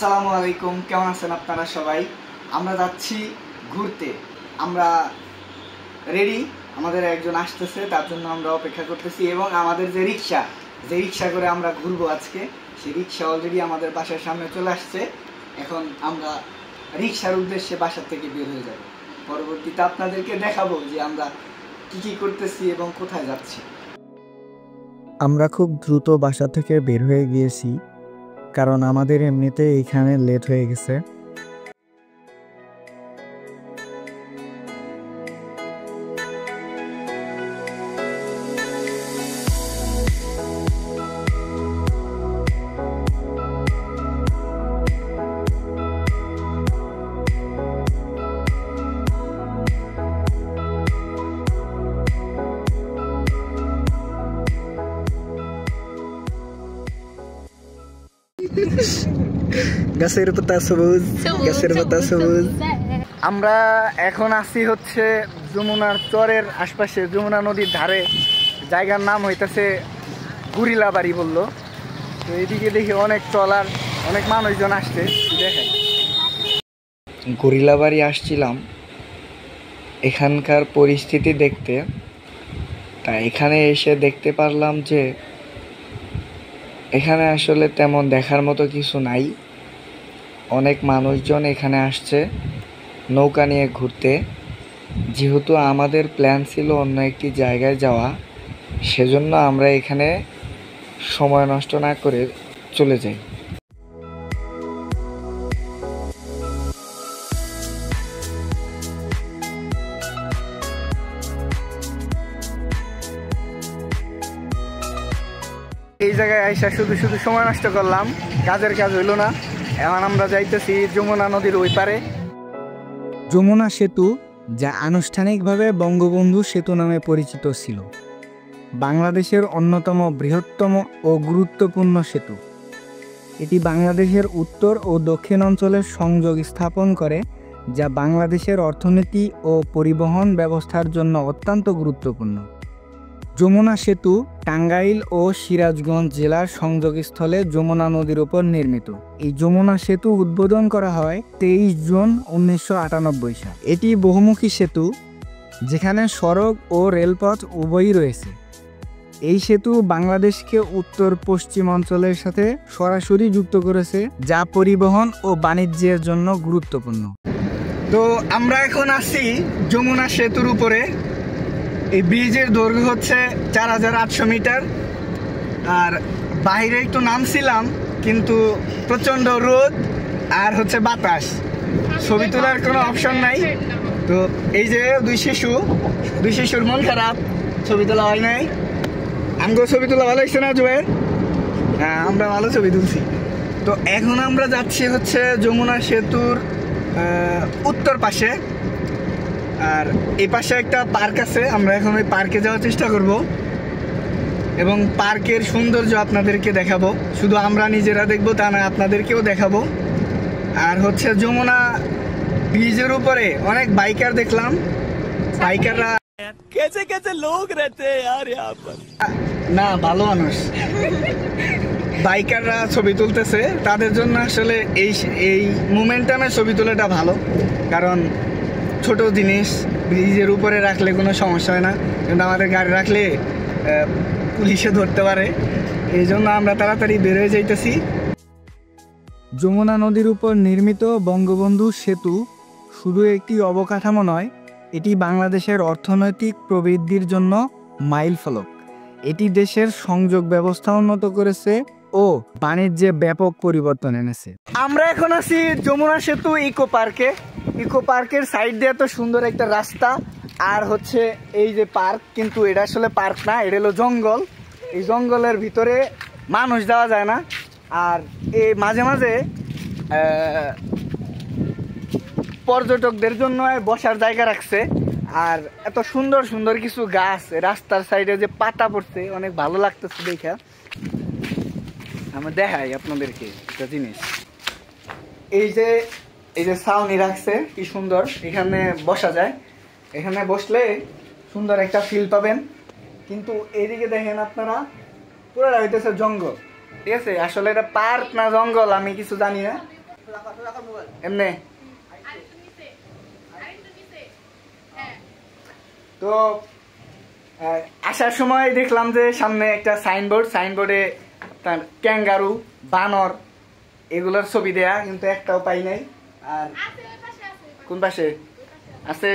আসসালামু আলাইকুম, কেমন আছেন আপনারা সবাই? আমরা যাচ্ছি ঘুরতে। আমরা রেডি, আমাদের একজন আসতেছে, তার জন্য আমরা অপেক্ষা করতেছি। এবং আমাদের যে রিক্সা করে আমরা ঘুরবো আজকে, সেই রিক্সা অলরেডি আমাদের বাসার সামনে চলে আসছে। এখন আমরা রিক্সার উদ্দেশ্যে বাসা থেকে বের হয়ে যাব। পরবর্তীতে আপনাদেরকে দেখাবো যে আমরা কি করতেছি এবং কোথায় যাচ্ছি। আমরা খুব দ্রুত বাসা থেকে বের হয়ে গিয়েছি, কারণ আমাদের এমনিতে এইখানে লেট হয়ে গেছে। গাছের পাতা সবুজ, গাছের পাতা সবুজ। আমরা এখন আছি হচ্ছে যমুনার চরের আশপাশে, যমুনা নদীর ধারে। জায়গার নাম হইতেছে গুরিলাবাড়ি বললো। তো এইদিকে দেখি অনেক ট্রলার, অনেক মানুষজন আসছে। দেখেন, গুরিলাবাড়ি আসছিলাম এখানকার পরিস্থিতি দেখতে। তা এখানে এসে দেখতে পারলাম যে এখানে আসলে তেমন দেখার মতো কিছু নাই। অনেক মানুষজন এখানে আসছে নৌকা নিয়ে ঘুরতে। যেহেতু আমাদের প্ল্যান ছিল অন্য একটি জায়গায় যাওয়া, সেজন্য আমরা এখানে সময় নষ্ট না করে চলে যাই। এই জায়গায় আইসা শুধু সময় নষ্ট করলাম, কাজের কাজ হইল না। এখন আমরা যাইতেছি যমুনা নদীর ওই পারে। যমুনা সেতু, যা আনুষ্ঠানিকভাবে বঙ্গবন্ধু সেতু নামে পরিচিত ছিল, বাংলাদেশের অন্যতম বৃহত্তম ও গুরুত্বপূর্ণ সেতু। এটি বাংলাদেশের উত্তর ও দক্ষিণ অঞ্চলের সংযোগ স্থাপন করে, যা বাংলাদেশের অর্থনীতি ও পরিবহন ব্যবস্থার জন্য অত্যন্ত গুরুত্বপূর্ণ। যমুনা সেতু টাঙ্গাইল ও সিরাজগঞ্জ জেলার সংযোগস্থলে যমুনা নদীর উপর নির্মিত। এই যমুনা সেতু উদ্বোধন করা হয় 23 জুন 1998 সাল। এটি বহুমুখী সেতু, যেখানে সড়ক ও রেলপথ উভয়ই রয়েছে। এই সেতু বাংলাদেশকে উত্তর পশ্চিম অঞ্চলের সাথে সরাসরি যুক্ত করেছে, যা পরিবহন ও বাণিজ্যের জন্য গুরুত্বপূর্ণ। তো আমরা এখন আছি যমুনা সেতুর উপরে। এই ব্রিজের দৈর্ঘ্য হচ্ছে 4800 মিটার। আর বাইরে একটু নামছিলাম, কিন্তু প্রচণ্ড রোদ আর হচ্ছে বাতাস, ছবি তোলার কোনো অপশন নাই। তো এই যে দুই শিশুর মন খারাপ, ছবি তোলা হয় নাই। আমগো ছবি তোলা ভালো হয়েছে না জুয়েল? হ্যাঁ, আমরা ভালো ছবি তুলছি। তো এখন আমরা যাচ্ছি হচ্ছে যমুনা সেতুর উত্তর পাশে। আর এই পাশে একটা পার্ক আছে, আমরা এখন ওই পার্কে যাওয়ার চেষ্টা করব এবং পার্কের সৌন্দর্য আপনাদেরকে দেখাবো। শুধু আমরা নিজেরা দেখবো তা না, আপনাদেরকেও দেখাবো। আর হচ্ছে যমুনা ব্রিজের উপরে অনেক বাইকার দেখলাম। বাইকাররা कैसे लोग रहते हैं यार यहाँ पर, না ভালো মানুষ। বাইকাররা ছবি তুলতেছে, তাদের জন্য আসলে এই মোমেন্টামে ছবি তোলাটা ভালো। কারণ ছোট জিনিস ব্রিজের উপরে রাখলে কোনো সমস্যা হয় না, কিন্তু আমাদের গাড়ি রাখলে পুলিশে ধরতে পারে। এই জন্য আমরা তাড়াতাড়ি বের হয়ে যাইতেছি। যমুনা নদীর উপর নির্মিত বঙ্গবন্ধু সেতু শুধু একটি অবকাঠামো নয়, এটি বাংলাদেশের অর্থনৈতিক প্রবৃদ্ধির জন্য মাইলফলক। এটি দেশের সংযোগ ব্যবস্থা উন্নত করেছে ও বাণিজ্যে ব্যাপক পরিবর্তন এনেছে। আমরা এখন আছি যমুনা সেতু ইকো পার্কের সাইড দিয়ে এত সুন্দর একটা রাস্তা। আর হচ্ছে এই যে পার্ক, কিন্তু এটা আসলে পার্ক না, এটা হলো জঙ্গল। এই জঙ্গলের ভিতরে মানুষ যাওয়া যায় না। আর এই মাঝে মাঝে পর্যটকদের জন্য বসার জায়গা রাখছে। আর এত সুন্দর কিছু গাছ রাস্তার সাইডে যে পাতা পড়ছে, অনেক ভালো লাগতেছে দেখা। আমি দেখাই আপনাদেরকে একটা জিনিস। এই যে ছাউনি রাখছে, কি সুন্দর, এখানে বসা যায়। এখানে বসলে সুন্দর একটা ফিল পাবেন। কিন্তু এইদিকে দেখেন আপনারা, পুরো হইতেছে জঙ্গল। ঠিক আছে, আসলে এটা পার্ক না জঙ্গল আমি কিছু জানি না। এমনি তো আসার সময় দেখলাম যে সামনে একটা সাইনবোর্ডে তার ক্যাঙ্গারু বানর এগুলোর ছবি দেয়া, কিন্তু একটাও পাই নাই। আর কোন পাশে আছে?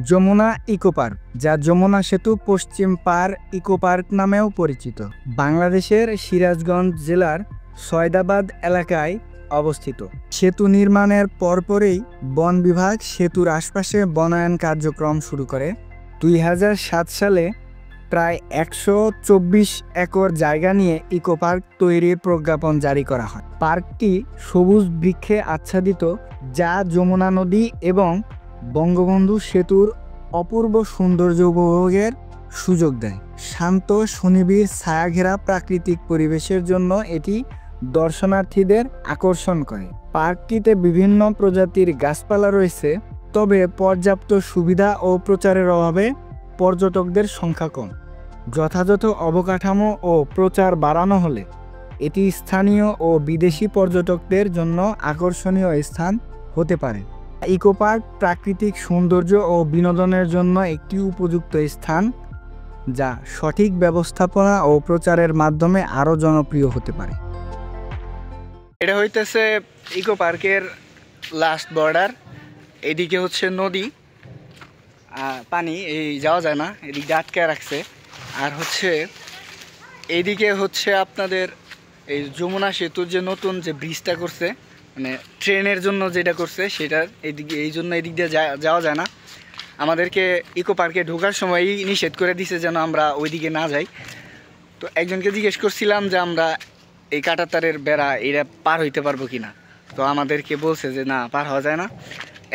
যমুনা ইকো পার্ক, যা যমুনা সেতু পশ্চিম পার ইকো পার্ক নামেও পরিচিত, বাংলাদেশের সিরাজগঞ্জ জেলার সয়দাবাদ এলাকায় অবস্থিত। সেতু নির্মাণের পরপরই বন বিভাগ সেতুর আশপাশে বনায়ন কার্যক্রম শুরু করে। 2007 সালে প্রায় 124 একর জায়গা নিয়ে ইকো পার্ক তৈরির প্রজ্ঞাপন জারি করা হয়। পার্কটি সবুজ বৃক্ষে আচ্ছাদিত, যা যমুনা নদী এবং বঙ্গবন্ধু সেতুর অপূর্ব সৌন্দর্য উপভোগের সুযোগ দেয়। শান্ত সুনিবিড় ছায়াঘেরা প্রাকৃতিক পরিবেশের জন্য এটি দর্শনার্থীদের আকর্ষণ করে। পার্কটিতে বিভিন্ন প্রজাতির গাছপালা রয়েছে, তবে পর্যাপ্ত সুবিধা ও প্রচারের অভাবে পর্যটকদের সংখ্যা কম। যথাযথ অবকাঠামো ও প্রচার বাড়ানো হলে এটি স্থানীয় ও বিদেশি পর্যটকদের জন্য আকর্ষণীয় স্থান হতে পারে। ইকো পার্ক প্রাকৃতিক সৌন্দর্য ও বিনোদনের জন্য একটি উপযুক্ত স্থান, যা সঠিক ব্যবস্থাপনা ও প্রচারের মাধ্যমে আরও জনপ্রিয় হতে পারে। এটা হইতেছে ইকো পার্কের লাস্ট বর্ডার। এদিকে হচ্ছে নদী, পানি এই যাওয়া যায় না, এদিকে আটকে রাখছে। আর হচ্ছে এইদিকে হচ্ছে আপনাদের এই যমুনা সেতুর যে নতুন যে ব্রিজটা করছে, মানে ট্রেনের জন্য যেটা করছে, সেটার এইদিকে এই জন্য এদিক দিয়ে যাওয়া যায় না। আমাদেরকে ইকো পার্কে ঢোকার সময়ই নিষেধ করে দিছে যেন আমরা ওইদিকে না যাই। তো একজনকে জিজ্ঞেস করছিলাম যে আমরা এই কাঁটাতারের বেড়া এটা পার হইতে পারবো কিনা, তো আমাদেরকে বলছে যে না, পার হওয়া যায় না।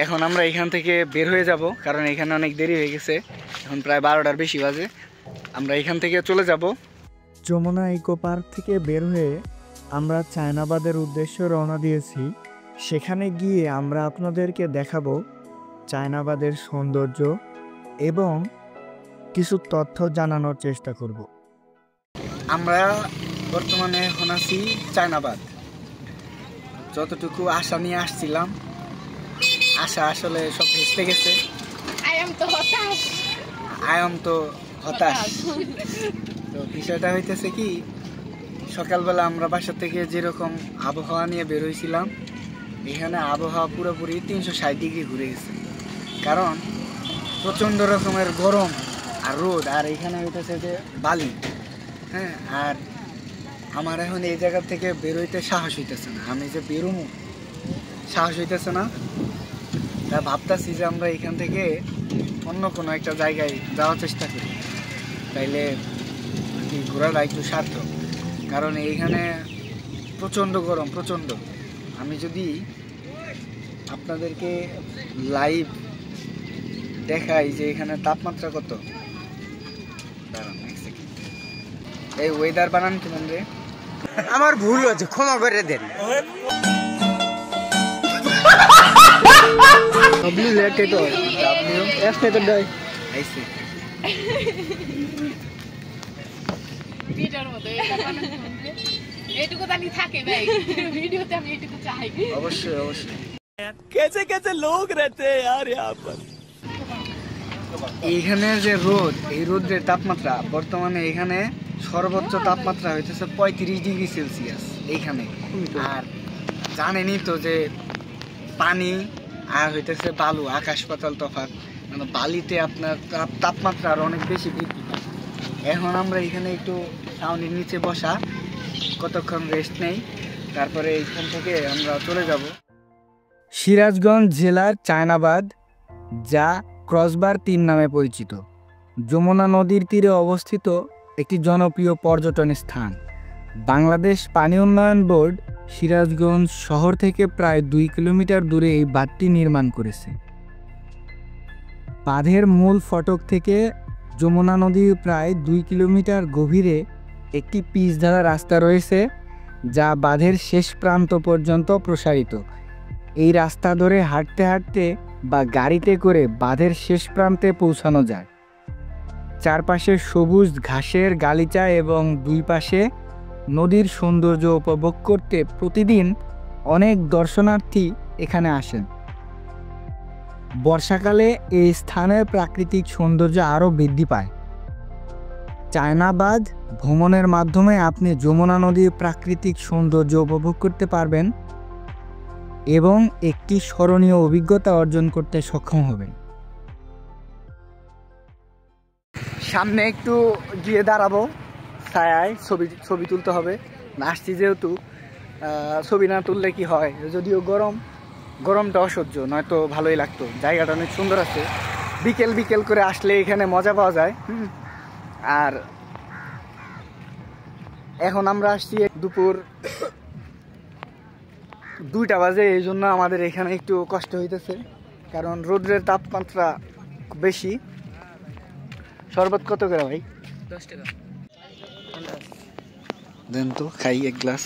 এখন আমরা এখান থেকে বের হয়ে যাব, কারণ এখানে অনেক দেরি হয়ে গেছে, এখন প্রায় 12টার বেশি বাজে। আমরা এখান থেকে চলে যাব। যমুনা ইকো পার্ক থেকে বের হয়ে আমরা চায়নাবাদের উদ্দেশ্যে রওনা দিয়েছি। সেখানে গিয়ে আমরা আপনাদেরকে দেখাবো চায়নাবাদের সৌন্দর্য এবং কিছু তথ্য জানানোর চেষ্টা করব। আমরা বর্তমানে এখন আছি চায়নাবাদ। যতটুকু আশা নিয়ে আসছিলাম, আশা আসলে সব ভেস্তে গেছে। আই এম তো হতাশ। তো বিষয়টা হইতেছে কি, সকালবেলা আমরা বাসা থেকে যেরকম আবহাওয়া নিয়ে বের হয়েছিলাম, এখানে আবহাওয়া পুরোপুরি 360 ডিগ্রি ঘুরে গেছে। কারণ প্রচণ্ড রকমের গরম আর রোদ, আর এখানে হইতেছে যে বালি। হ্যাঁ, আর আমার এখন এই জায়গা থেকে বেরোইতে সাহস হইতেছে না। আমি যে বেরোবো সাহস হইতেছে না। তা ভাবতেছি যে আমরা এখান থেকে অন্য কোনো একটা জায়গায় যাওয়ার চেষ্টা করি, তাইলে কি ঘোরাটা একটু সার্থক। কারণ এইখানে প্রচণ্ড গরম, প্রচণ্ড। আমি যদি আপনাদেরকে লাইভ দেখাই যে এখানে তাপমাত্রা কত, দাঁড়ান এক সেকেন্ড। এই ওয়েদার বানান কেমন রে? আমার ভুল হচ্ছে, ক্ষমা করে দেন। ডব্লিউ লেটেড ডব্লিউ এস লেটেড ডাই আইছে ভিডিওর মতো এটা বানানো এইটুকু জানি থাকে ভাই, ভিডিওতে আমি এইটুকু চাই। অবশ্যই অবশ্যই। कैसे कैसे लोग रहते हैं यार यहाँ पर। এইখানে যে রোদ, এই রোদের তাপমাত্রা বর্তমানে এখানে সর্বোচ্চ তাপমাত্রা হইতেছে 35 ডিগ্রি সেলসিয়াস এইখানে। আর জানেনই তো যে পানি আর হইতেছে বালু, আকাশ পাতাল তফাৎ। মানে বালিতে আপনার তাপমাত্রা আর অনেক বেশি বৃদ্ধি পায়। এখন আমরা এখানে একটু ছাউনির নিচে বসা, কতক্ষণ রেস্ট নেই, তারপরে এইখান থেকে আমরা চলে যাব। সিরাজগঞ্জ জেলার চায়নাবাদ, যা ক্রসবার 3 নামে পরিচিত, যমুনা নদীর তীরে অবস্থিত একটি জনপ্রিয় পর্যটন স্থান। বাংলাদেশ পানি উন্নয়ন বোর্ড সিরাজগঞ্জ শহর থেকে প্রায় 2 কিলোমিটার দূরে এই বাঁধটি নির্মাণ করেছে। বাঁধের মূল ফটক থেকে যমুনা নদীর প্রায় 2 কিলোমিটার গভীরে একটি পিচঢালা রাস্তা রয়েছে, যা বাঁধের শেষ প্রান্ত পর্যন্ত প্রসারিত। এই রাস্তা ধরে হাঁটতে হাঁটতে বা গাড়িতে করে বাঁধের শেষ প্রান্তে পৌঁছানো যায়। চারপাশে সবুজ ঘাসের গালিচা এবং দুই পাশে নদীর সৌন্দর্য উপভোগ করতে প্রতিদিন অনেক দর্শনার্থী এখানে আসেন। বর্ষাকালে এই স্থানের প্রাকৃতিক সৌন্দর্য আরও বৃদ্ধি পায়। চায়নাবাদ ভ্রমণের মাধ্যমে আপনি যমুনা নদীর প্রাকৃতিক সৌন্দর্য উপভোগ করতে পারবেন এবং একটি স্মরণীয় অভিজ্ঞতা অর্জন করতে সক্ষম হবেন। সামনে একটু গিয়ে দাঁড়াবো, ছায়ায় ছবি তুলতে হবে। আসছি যেহেতু, ছবি না তুললে কি হয়, যদিও গরমটা অসহ্য, নয়তো ভালোই লাগতো। জায়গাটা অনেক সুন্দর আছে, বিকেল করে আসলে এখানে মজা পাওয়া যায়। আর এখন আমরা আসছি দুপুর 2টা বাজে, এই জন্য আমাদের এখানে একটু কষ্ট হইতেছে, কারণ রোদ্রের তাপমাত্রা বেশি। শরবত কত করে ভাই? 10 টাকা। দেন তো খাই এক গ্লাস।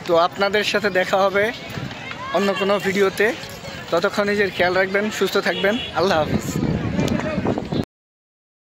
তো আপনাদের সাথে দেখা হবে অন্য কোনো ভিডিওতে। ততক্ষণ নিজের খেয়াল রাখবেন, সুস্থ থাকবেন। আল্লাহ হাফিজ।